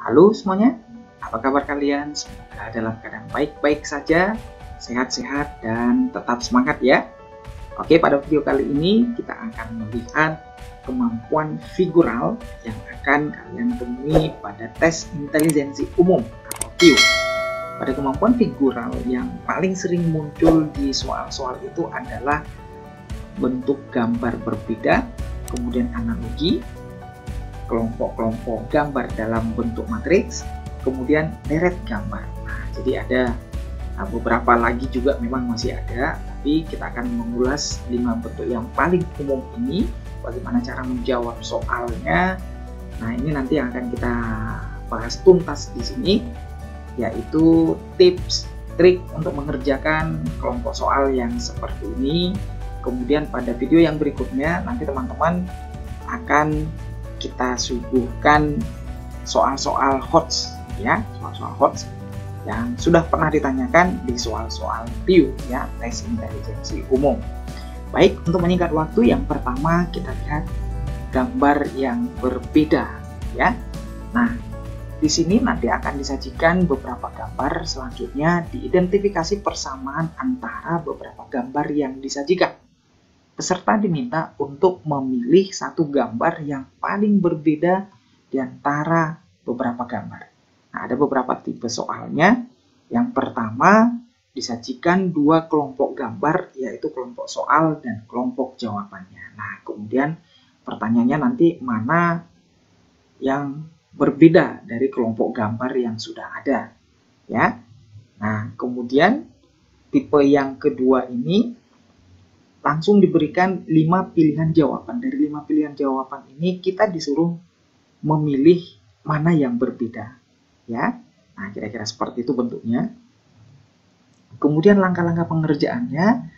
Halo semuanya, apa kabar kalian? Semoga dalam keadaan baik-baik saja, sehat-sehat, dan tetap semangat ya. Oke, pada video kali ini kita akan melihat kemampuan figural yang akan kalian temui pada tes intelijensi umum atau TIU. Pada kemampuan figural yang paling sering muncul di soal-soal itu adalah bentuk gambar berbeda, kemudian analogi, kelompok-kelompok gambar dalam bentuk matriks, kemudian deret gambar. Nah, jadi ada beberapa lagi juga memang masih ada, tapi kita akan mengulas 5 bentuk yang paling umum ini, bagaimana cara menjawab soalnya. Nah, ini nanti yang akan kita bahas tuntas di sini, yaitu tips, trik untuk mengerjakan kelompok soal yang seperti ini. Kemudian pada video yang berikutnya, nanti teman-teman akan kita suguhkan soal-soal HOTS ya, soal-soal HOTS yang sudah pernah ditanyakan di soal-soal TIU ya, tes intelijensi umum. Baik, untuk menyingkat waktu, yang pertama kita lihat gambar yang berbeda ya. Nah, di sini nanti akan disajikan beberapa gambar, selanjutnya diidentifikasi persamaan antara beberapa gambar yang disajikan. Peserta diminta untuk memilih satu gambar yang paling berbeda di antara beberapa gambar. Nah, ada beberapa tipe soalnya. Yang pertama, disajikan 2 kelompok gambar, yaitu kelompok soal dan kelompok jawabannya. Nah, kemudian pertanyaannya nanti mana yang berbeda dari kelompok gambar yang sudah ada. Ya. Nah, kemudian tipe yang kedua ini langsung diberikan 5 pilihan jawaban. Dari 5 pilihan jawaban ini kita disuruh memilih mana yang berbeda. Ya. Nah, kira-kira seperti itu bentuknya. Kemudian langkah-langkah pengerjaannya,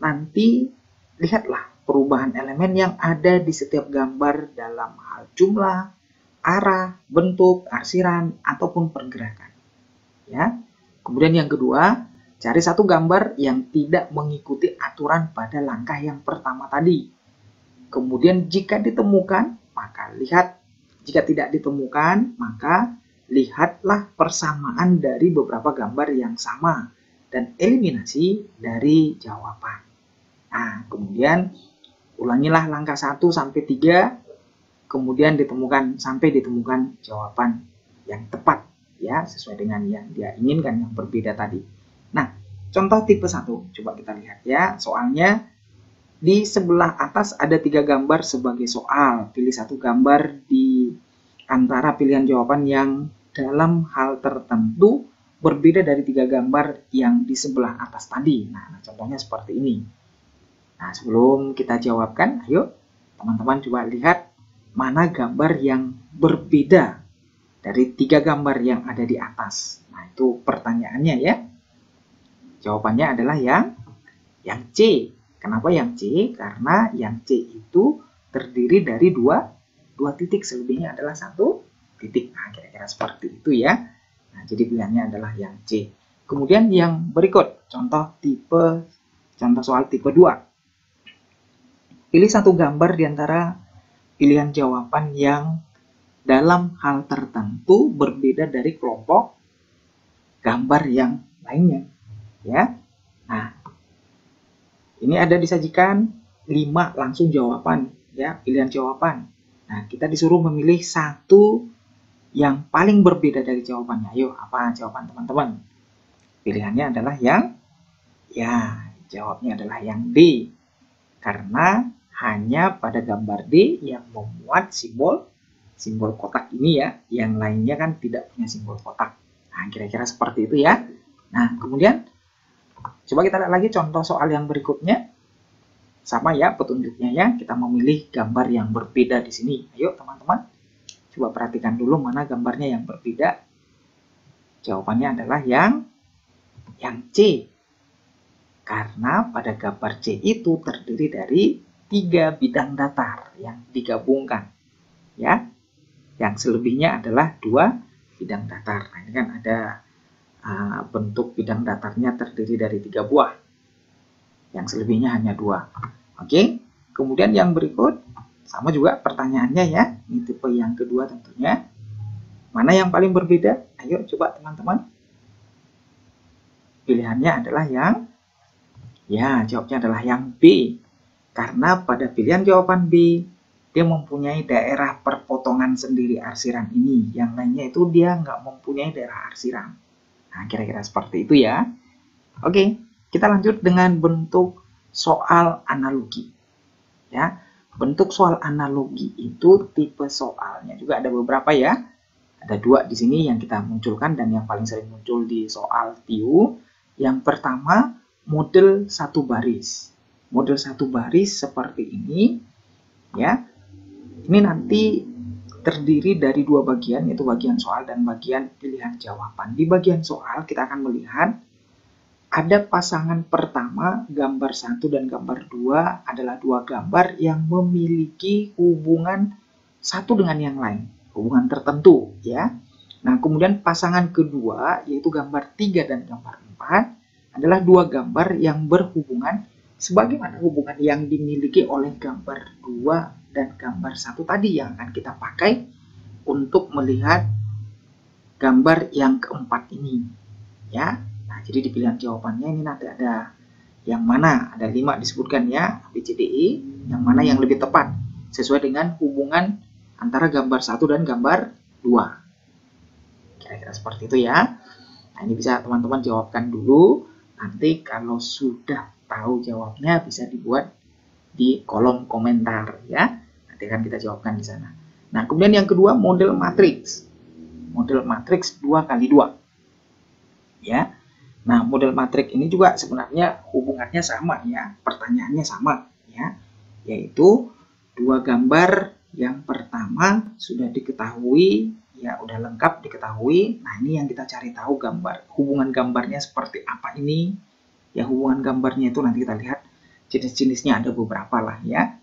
nanti lihatlah perubahan elemen yang ada di setiap gambar dalam hal jumlah, arah, bentuk, arsiran, ataupun pergerakan. Ya. Kemudian yang kedua, cari satu gambar yang tidak mengikuti aturan pada langkah yang pertama tadi. Kemudian jika ditemukan, maka lihat. Jika tidak ditemukan, maka lihatlah persamaan dari beberapa gambar yang sama dan eliminasi dari jawaban. Nah, kemudian ulangilah langkah 1 sampai 3, kemudian ditemukan sampai ditemukan jawaban yang tepat ya, sesuai dengan yang dia inginkan yang berbeda tadi. Nah, contoh tipe 1, coba kita lihat ya. Soalnya di sebelah atas ada 3 gambar sebagai soal. Pilih satu gambar di antara pilihan jawaban yang dalam hal tertentu berbeda dari 3 gambar yang di sebelah atas tadi. Nah, contohnya seperti ini. Nah, sebelum kita jawabkan, ayo teman-teman coba lihat mana gambar yang berbeda dari 3 gambar yang ada di atas. Nah, itu pertanyaannya ya. Jawabannya adalah yang C. Kenapa yang C? Karena yang C itu terdiri dari dua titik, selebihnya adalah 1 titik. Nah, kira-kira seperti itu ya. Nah, jadi pilihannya adalah yang C. Kemudian yang berikut, contoh soal tipe 2. Pilih satu gambar di antara pilihan jawaban yang dalam hal tertentu berbeda dari kelompok gambar yang lainnya. Ya. Nah, ini ada disajikan 5 langsung jawaban ya, pilihan jawaban. Nah, kita disuruh memilih satu yang paling berbeda dari jawabannya. Ayo, apa jawaban teman-teman? Pilihannya adalah jawabnya adalah yang D. Karena hanya pada gambar D yang memuat simbol kotak ini ya, yang lainnya kan tidak punya simbol kotak. Nah, kira-kira seperti itu ya. Nah, kemudian coba kita lihat lagi contoh soal yang berikutnya. Sama ya petunjuknya ya, kita memilih gambar yang berbeda di sini. Ayo teman-teman, coba perhatikan dulu mana gambarnya yang berbeda. Jawabannya adalah yang C. Karena pada gambar C itu terdiri dari 3 bidang datar yang digabungkan. Ya. Yang selebihnya adalah 2 bidang datar. Nah, ini kan ada bentuk bidang datarnya terdiri dari 3 buah. Yang selebihnya hanya 2. Oke. Kemudian yang berikut, sama juga pertanyaannya ya. Ini tipe yang kedua tentunya. Mana yang paling berbeda? Ayo coba teman-teman. Pilihannya adalah jawabnya adalah yang B. Karena pada pilihan jawaban B, dia mempunyai daerah perpotongan sendiri arsiran ini. Yang lainnya itu dia nggak mempunyai daerah arsiran. Nah, kira-kira seperti itu ya. Oke, kita lanjut dengan bentuk soal analogi. Ya, bentuk soal analogi itu tipe soalnya juga ada beberapa ya. Ada 2 di sini yang kita munculkan dan yang paling sering muncul di soal TIU. Yang pertama, model 1 baris. Model 1 baris seperti ini, ya. Ini nanti terdiri dari 2 bagian, yaitu bagian soal dan bagian pilihan jawaban. Di bagian soal kita akan melihat ada pasangan pertama, gambar 1 dan gambar 2 adalah 2 gambar yang memiliki hubungan satu dengan yang lain, hubungan tertentu, ya. Nah, kemudian pasangan kedua, yaitu gambar 3 dan gambar 4, adalah 2 gambar yang berhubungan sebagaimana hubungan yang dimiliki oleh gambar 2 dan gambar 1 tadi yang akan kita pakai untuk melihat gambar yang keempat ini. Ya, nah jadi di pilihan jawabannya ini nanti ada yang mana, ada 5 disebutkan ya, A, B, C, D, E, yang mana yang lebih tepat sesuai dengan hubungan antara gambar 1 dan gambar 2. Kira-kira seperti itu ya. Nah, ini bisa teman-teman jawabkan dulu. Nanti kalau sudah tahu jawabnya bisa dibuat di kolom komentar ya. Nanti akan kita jawabkan di sana. Nah, kemudian yang kedua model matriks. Model matriks 2x2. Ya. Nah, model matriks ini juga sebenarnya hubungannya sama ya. Pertanyaannya sama ya. Yaitu 2 gambar yang pertama sudah diketahui ya, udah lengkap diketahui. Nah, ini yang kita cari tahu gambar. Hubungan gambarnya seperti apa ini? Ya, hubungan gambarnya itu nanti kita lihat jenis-jenisnya ada beberapa lah ya.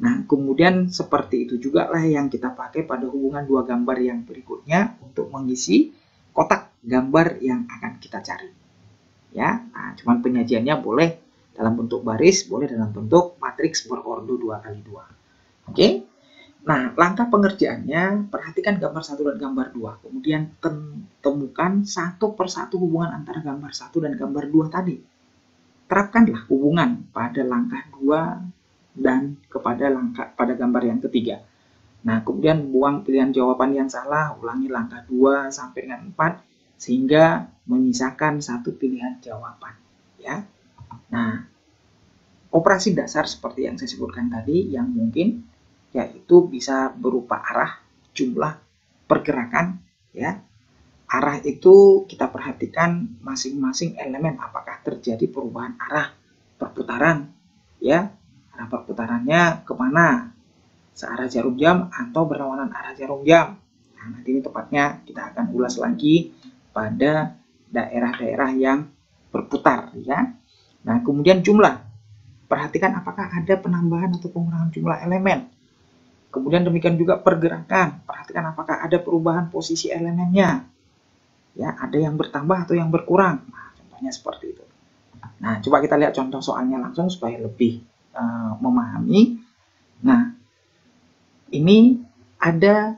Nah, kemudian seperti itu juga lah yang kita pakai pada hubungan 2 gambar yang berikutnya untuk mengisi kotak gambar yang akan kita cari. Ya, nah, cuman penyajiannya boleh dalam bentuk baris, boleh dalam bentuk matriks berordo 2x2. Oke? Nah, langkah pengerjaannya, perhatikan gambar 1 dan gambar 2. Kemudian temukan satu persatu hubungan antara gambar 1 dan gambar 2 tadi. Terapkanlah hubungan pada langkah 2 dan pada gambar yang ketiga. Nah, kemudian buang pilihan jawaban yang salah, ulangi langkah 2 sampai dengan 4, sehingga menyisakan 1 pilihan jawaban. Ya. Nah, operasi dasar seperti yang saya sebutkan tadi, yang mungkin yaitu bisa berupa arah, jumlah, pergerakan, ya. Arah itu kita perhatikan masing-masing elemen apakah terjadi perubahan arah perputaran, ya. Arah perputarannya kemana? Searah jarum jam atau berlawanan arah jarum jam. Nah, nanti ini tepatnya kita akan ulas lagi pada daerah-daerah yang berputar, ya. Nah, kemudian jumlah. Perhatikan apakah ada penambahan atau pengurangan jumlah elemen. Kemudian demikian juga pergerakan. Perhatikan apakah ada perubahan posisi elemennya. Ya, ada yang bertambah atau yang berkurang. Nah, contohnya seperti itu. Nah, coba kita lihat contoh soalnya langsung supaya lebih memahami. Nah, ini ada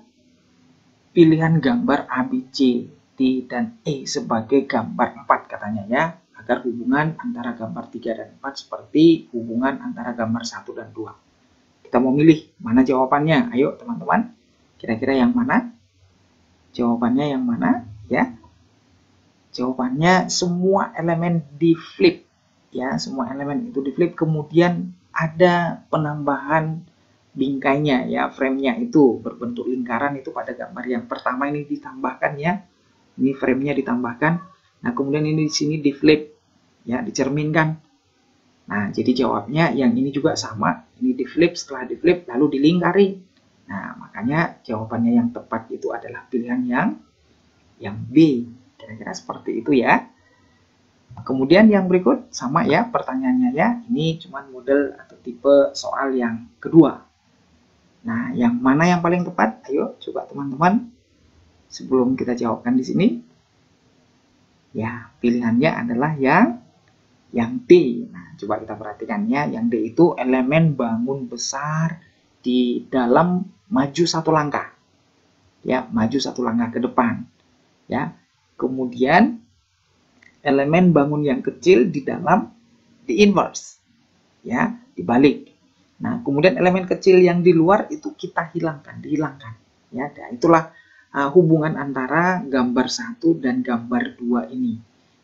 pilihan gambar A, B, C, D, dan E sebagai gambar 4 katanya ya. Agar hubungan antara gambar 3 dan 4 seperti hubungan antara gambar 1 dan 2. Kita mau milih mana jawabannya. Ayo teman-teman, kira-kira yang mana? Jawabannya yang mana? Ya, jawabannya semua elemen di flip. Ya, semua elemen itu di flip. Kemudian ada penambahan bingkainya, ya, frame-nya itu berbentuk lingkaran itu pada gambar yang pertama ini ditambahkan ya. Ini frame-nya ditambahkan. Nah, kemudian ini di sini di flip, ya, dicerminkan. Nah, jadi jawabnya yang ini juga sama. Ini di flip, setelah di flip lalu dilingkari. Nah, makanya jawabannya yang tepat itu adalah pilihan yang B. Kira-kira seperti itu ya. Kemudian yang berikut sama ya pertanyaannya ya. Ini cuma model atau tipe soal yang kedua. Nah, yang mana yang paling tepat? Ayo coba teman-teman. Sebelum kita jawabkan di sini. Ya, pilihannya adalah yang D. Nah, coba kita perhatikannya. Yang D itu elemen bangun besar di dalam maju 1 langkah. ya, maju satu langkah ke depan, ya. Kemudian elemen bangun yang kecil di dalam di inverse, ya, dibalik. Nah, kemudian elemen kecil yang di luar itu kita dihilangkan, ya. Nah, itulah hubungan antara gambar 1 dan gambar 2 ini.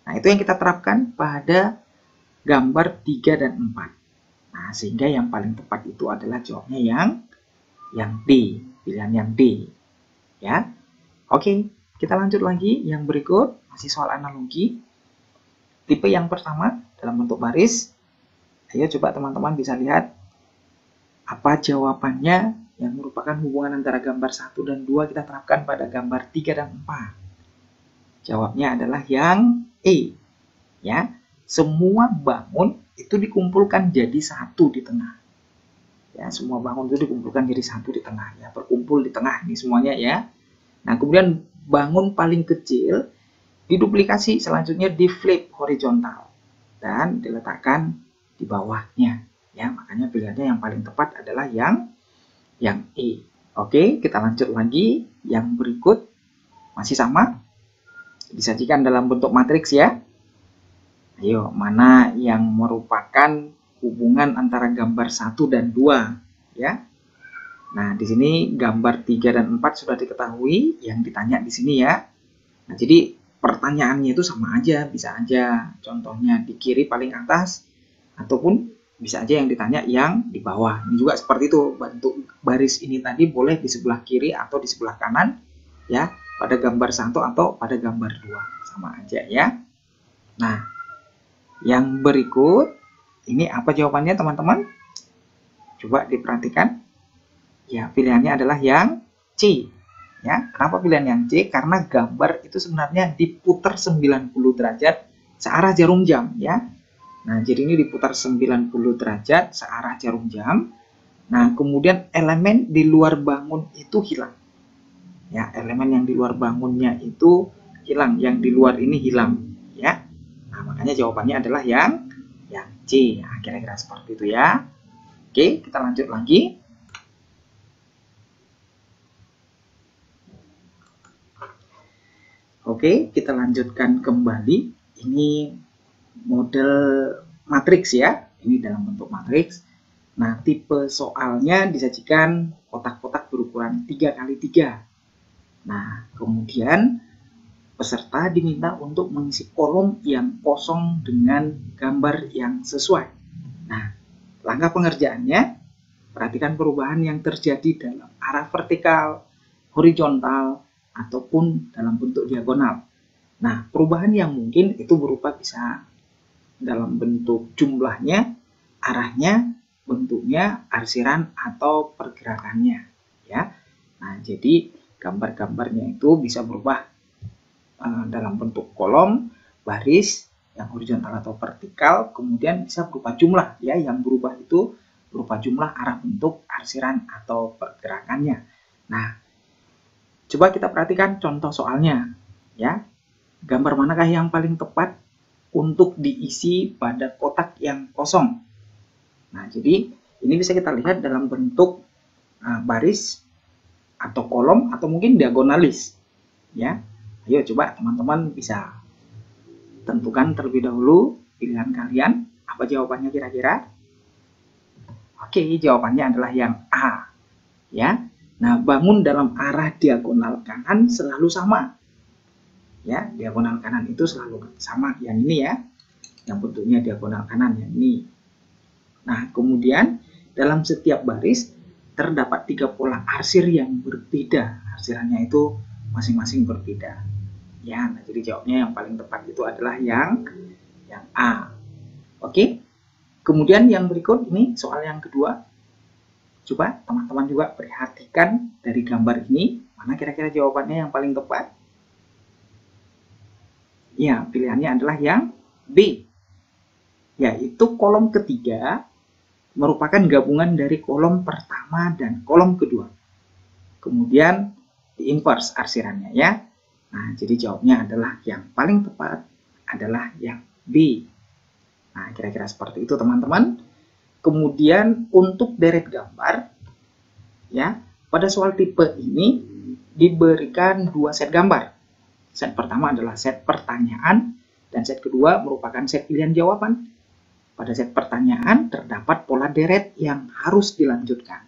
Nah, itu yang kita terapkan pada gambar 3 dan 4. Nah, sehingga yang paling tepat itu adalah jawabnya yang D, pilihan yang D, ya. Oke, kita lanjut lagi yang berikut, masih soal analogi. Tipe yang pertama dalam bentuk baris. Ayo coba teman-teman bisa lihat apa jawabannya yang merupakan hubungan antara gambar 1 dan 2 kita terapkan pada gambar 3 dan 4. Jawabnya adalah yang E, ya. Semua bangun itu dikumpulkan jadi satu di tengah. Ya, semua bangun itu dikumpulkan jadi satu di tengah, ya, berkumpul di tengah ini semuanya, ya. Nah, kemudian bangun paling kecil diduplikasi, selanjutnya di flip horizontal dan diletakkan di bawahnya, ya. Makanya pilihannya yang paling tepat adalah yang E. Oke, kita lanjut lagi yang berikut, masih sama, disajikan dalam bentuk matriks, ya. Ayo, mana yang merupakan hubungan antara gambar 1 dan 2, ya. Nah, di sini gambar 3 dan 4 sudah diketahui yang ditanya di sini, ya. Nah, jadi pertanyaannya itu sama aja, bisa aja contohnya di kiri paling atas ataupun bisa aja yang ditanya yang di bawah. Ini juga seperti itu, bentuk baris ini tadi boleh di sebelah kiri atau di sebelah kanan, ya, pada gambar 1 atau pada gambar 2, sama aja, ya. Nah, yang berikut, ini apa jawabannya teman-teman? Coba diperhatikan. Ya, pilihannya adalah yang C. Ya, kenapa pilihan yang C? Karena gambar itu sebenarnya diputar 90 derajat searah jarum jam, ya. Nah, jadi ini diputar 90 derajat searah jarum jam. Nah, kemudian elemen di luar bangun itu hilang. Ya, elemen yang di luar bangunnya itu hilang, yang di luar ini hilang, ya. Nah, makanya jawabannya adalah yang C. Nah, kira-kira seperti itu, ya. Oke, kita lanjut lagi. Oke, kita lanjutkan kembali. Ini model matriks, ya. Ini dalam bentuk matriks. Nah, tipe soalnya disajikan kotak-kotak berukuran 3x3. Nah, kemudian peserta diminta untuk mengisi kolom yang kosong dengan gambar yang sesuai. Nah, langkah pengerjaannya, perhatikan perubahan yang terjadi dalam arah vertikal, horizontal, ataupun dalam bentuk diagonal. Nah, perubahan yang mungkin itu berupa bisa dalam bentuk jumlahnya, arahnya, bentuknya, arsiran, atau pergerakannya, ya. Nah, jadi gambar-gambarnya itu bisa berubah dalam bentuk kolom, baris, yang horizontal atau vertikal, kemudian bisa berupa jumlah, ya, yang berubah itu berupa jumlah, arah, bentuk, arsiran, atau pergerakannya. Nah, coba kita perhatikan contoh soalnya, ya. Gambar manakah yang paling tepat untuk diisi pada kotak yang kosong? Nah, jadi ini bisa kita lihat dalam bentuk baris atau kolom atau mungkin diagonalis, ya. Ayo coba teman-teman bisa tentukan terlebih dahulu pilihan kalian. Apa jawabannya kira-kira? Oke, jawabannya adalah yang A, ya. Nah, bangun dalam arah diagonal kanan selalu sama, ya. Diagonal kanan itu selalu sama, yang ini, ya, yang bentuknya diagonal kanan, yang ini. Nah, kemudian dalam setiap baris terdapat 3 pola arsir yang berbeda. Arsirannya itu masing-masing berbeda, ya. Nah, jadi jawabnya yang paling tepat itu adalah yang A. Oke. Kemudian yang berikut ini soal yang kedua. Coba teman-teman juga perhatikan dari gambar ini, mana kira-kira jawabannya yang paling tepat? Ya, pilihannya adalah yang B, yaitu kolom ketiga merupakan gabungan dari kolom pertama dan kolom kedua. Kemudian di inverse arsirannya, ya. Nah, jadi jawabnya adalah yang paling tepat adalah yang B. Nah, kira-kira seperti itu teman-teman. Kemudian untuk deret gambar, ya, pada soal tipe ini diberikan dua set gambar. Set pertama adalah set pertanyaan dan set kedua merupakan set pilihan jawaban. Pada set pertanyaan terdapat pola deret yang harus dilanjutkan.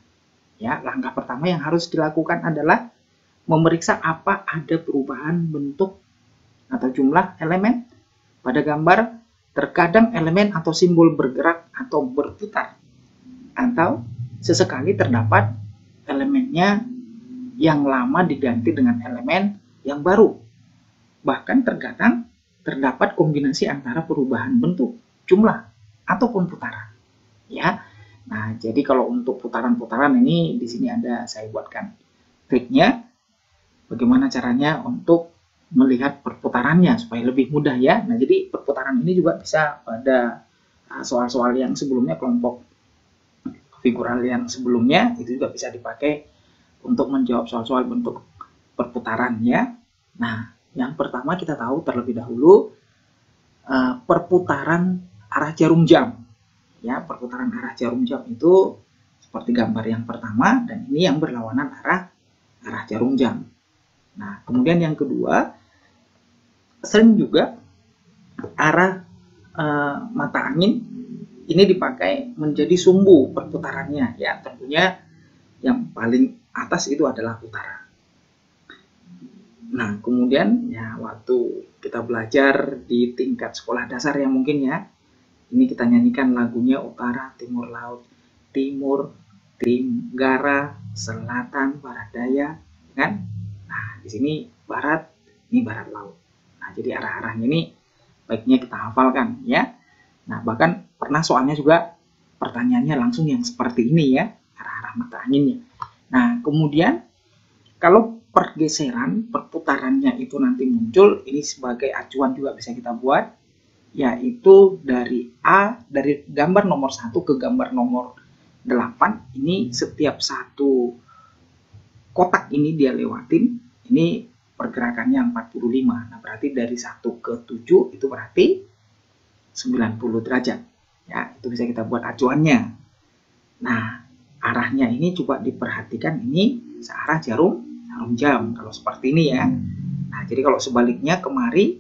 Ya, langkah pertama yang harus dilakukan adalah memeriksa apa ada perubahan bentuk atau jumlah elemen pada gambar. Terkadang elemen atau simbol bergerak atau berputar, atau sesekali terdapat elemennya yang lama diganti dengan elemen yang baru. Bahkan terkadang terdapat kombinasi antara perubahan bentuk, jumlah, ataupun putaran. Ya, nah jadi kalau untuk putaran-putaran ini di sini ada saya buatkan triknya, bagaimana caranya untuk melihat perputarannya supaya lebih mudah ya. Nah, jadi perputaran ini juga bisa pada soal-soal yang sebelumnya, kelompok figural yang sebelumnya, itu juga bisa dipakai untuk menjawab soal-soal bentuk perputaran ya. Nah, yang pertama kita tahu terlebih dahulu perputaran arah jarum jam. Ya, perputaran arah jarum jam itu seperti gambar yang pertama, dan ini yang berlawanan arah jarum jam. Nah, kemudian yang kedua, sering juga arah mata angin ini dipakai menjadi sumbu perputarannya ya. Tentunya yang paling atas itu adalah utara. Nah, kemudian ya waktu kita belajar di tingkat sekolah dasar yang mungkin ya, ini kita nyanyikan lagunya utara, timur laut, timur, tenggara, selatan, barat daya, kan? Nah, di sini barat, ini barat laut. Nah, jadi arah-arahnya ini baiknya kita hafalkan ya. Nah, bahkan pernah soalnya juga pertanyaannya langsung yang seperti ini ya, arah-arah mata anginnya. Nah, kemudian kalau pergeseran perputarannya itu nanti muncul, ini sebagai acuan juga bisa kita buat, yaitu dari gambar nomor 1 ke gambar nomor 8, ini setiap satu kotak ini dia lewatin, ini pergerakannya 45. Nah, berarti dari 1 ke 7 itu berarti 90 derajat. Ya, itu bisa kita buat acuannya. Nah, arahnya ini coba diperhatikan, ini searah jarum jam kalau seperti ini ya. Nah, jadi kalau sebaliknya kemari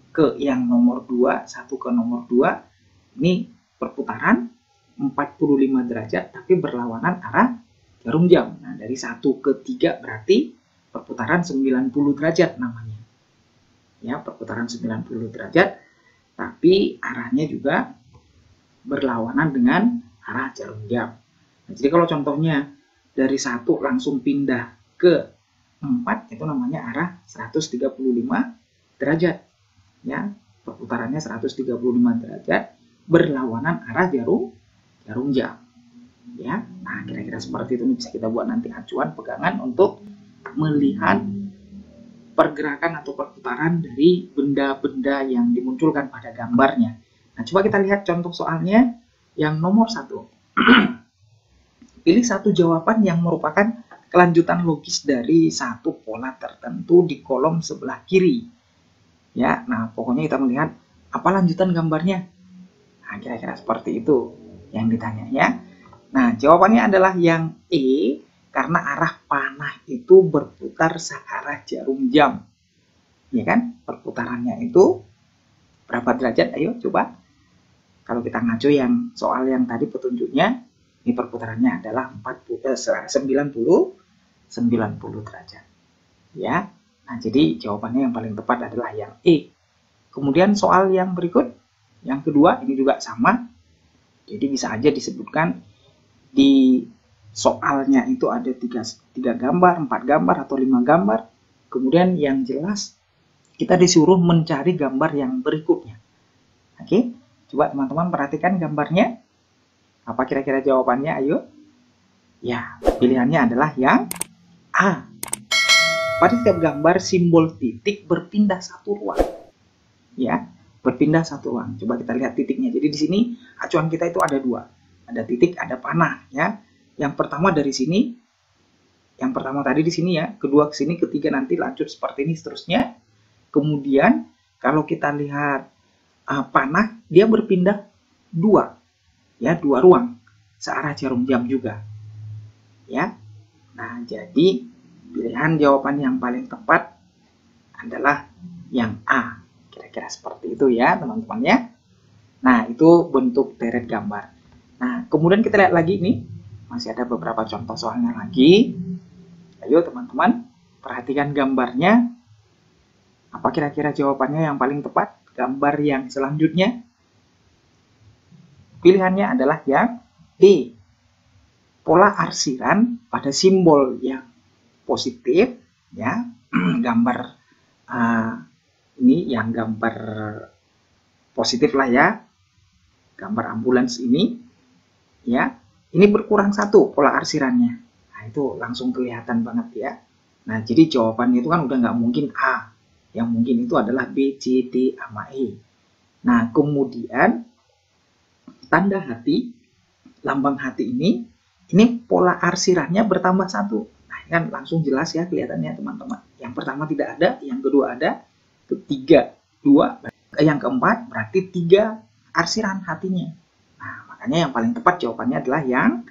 ke yang nomor 2, 1 ke nomor 2, ini perputaran 45 derajat tapi berlawanan arah jarum jam. Nah, dari 1 ke 3 berarti perputaran 90 derajat namanya. Ya, perputaran 90 derajat, tapi arahnya juga berlawanan dengan arah jarum jam. Nah, jadi kalau contohnya dari 1 langsung pindah ke 4, itu namanya arah 135 derajat. Ya, perputarannya 135 derajat berlawanan arah jarum jam. Ya, nah kira-kira seperti itu bisa kita buat nanti acuan pegangan untuk melihat pergerakan atau perputaran dari benda-benda yang dimunculkan pada gambarnya. Nah, coba kita lihat contoh soalnya yang nomor 1. Pilih satu jawaban yang merupakan kelanjutan logis dari satu pola tertentu di kolom sebelah kiri. Ya, nah pokoknya kita melihat apa lanjutan gambarnya. Nah, kira-kira seperti itu yang ditanya ya. Nah, jawabannya adalah yang E, karena arah panah itu berputar searah jarum jam. Ya kan? Perputarannya itu berapa derajat? Ayo coba. Kalau kita ngacu yang soal yang tadi petunjuknya, ini perputarannya adalah 90 derajat. Ya. Nah, jadi jawabannya yang paling tepat adalah yang E. Kemudian soal yang berikut, yang kedua, ini juga sama. Jadi bisa aja disebutkan di soalnya itu ada 3 gambar, 4 gambar, atau 5 gambar. Kemudian yang jelas kita disuruh mencari gambar yang berikutnya. Oke, coba teman-teman perhatikan gambarnya. Apa kira-kira jawabannya? Ayo. Ya, pilihannya adalah yang A. Pada setiap gambar simbol titik berpindah satu ruang. Ya, berpindah satu ruang. Coba kita lihat titiknya. Jadi di sini acuan kita itu ada 2. Ada titik, ada panah ya. Yang pertama dari sini, yang pertama tadi di sini ya, kedua ke sini, ketiga nanti lanjut seperti ini seterusnya. Kemudian kalau kita lihat panah, dia berpindah 2 ya, 2 ruang searah jarum jam juga ya. Nah, jadi pilihan jawaban yang paling tepat adalah yang A. Kira-kira seperti itu ya teman-teman ya. Nah, itu bentuk deret gambar. Nah, kemudian kita lihat lagi nih. Masih ada beberapa contoh soalnya lagi. Ayo teman-teman, perhatikan gambarnya. Apa kira-kira jawabannya yang paling tepat? Gambar yang selanjutnya. Pilihannya adalah yang D. Pola arsiran pada simbol yang positif ya. Gambar ini yang gambar positif lah ya. Gambar ambulans ini ya, ini berkurang 1 pola arsirannya. Nah, itu langsung kelihatan banget ya. Nah, jadi jawabannya itu kan udah nggak mungkin A. Yang mungkin itu adalah B, C, D, sama E. Nah, kemudian tanda hati, lambang hati ini pola arsirannya bertambah 1. Nah, ini kan langsung jelas ya kelihatannya teman-teman. Yang pertama tidak ada, yang kedua ada, ketiga 2, yang keempat berarti 3 arsiran hatinya. Nah, makanya yang paling tepat jawabannya adalah yang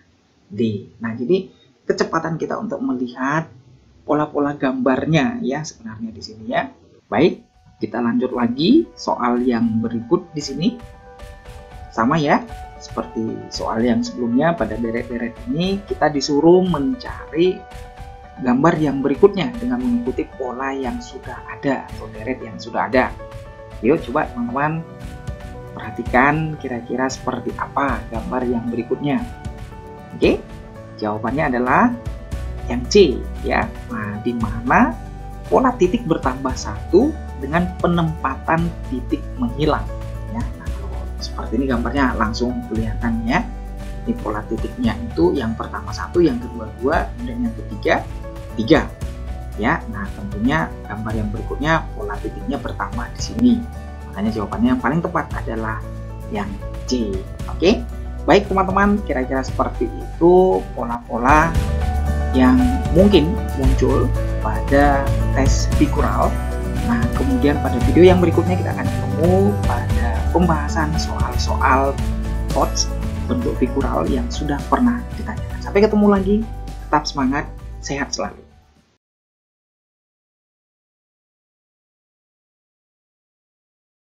D. Nah, jadi kecepatan kita untuk melihat pola-pola gambarnya ya sebenarnya di sini ya. Baik, kita lanjut lagi soal yang berikut di sini. Sama ya, seperti soal yang sebelumnya pada deret-deret ini kita disuruh mencari gambar yang berikutnya dengan mengikuti pola yang sudah ada atau deret yang sudah ada. Yuk coba teman-teman perhatikan kira-kira seperti apa gambar yang berikutnya. Oke, jawabannya adalah yang C ya. Nah, di mana pola titik bertambah 1 dengan penempatan titik menghilang ya. Nah, kalau seperti ini gambarnya langsung kelihatan ya. Ini pola titiknya itu yang pertama 1, yang kedua 2, kemudian yang ketiga 3 ya. Nah, tentunya gambar yang berikutnya pola titiknya bertambah di sini. Makanya jawabannya yang paling tepat adalah yang C. Oke, baik teman-teman, kira-kira seperti itu pola-pola yang mungkin muncul pada tes figural. Nah, kemudian pada video yang berikutnya kita akan ketemu pada pembahasan soal-soal thoughts bentuk figural yang sudah pernah ditanyakan. Sampai ketemu lagi, tetap semangat, sehat selalu.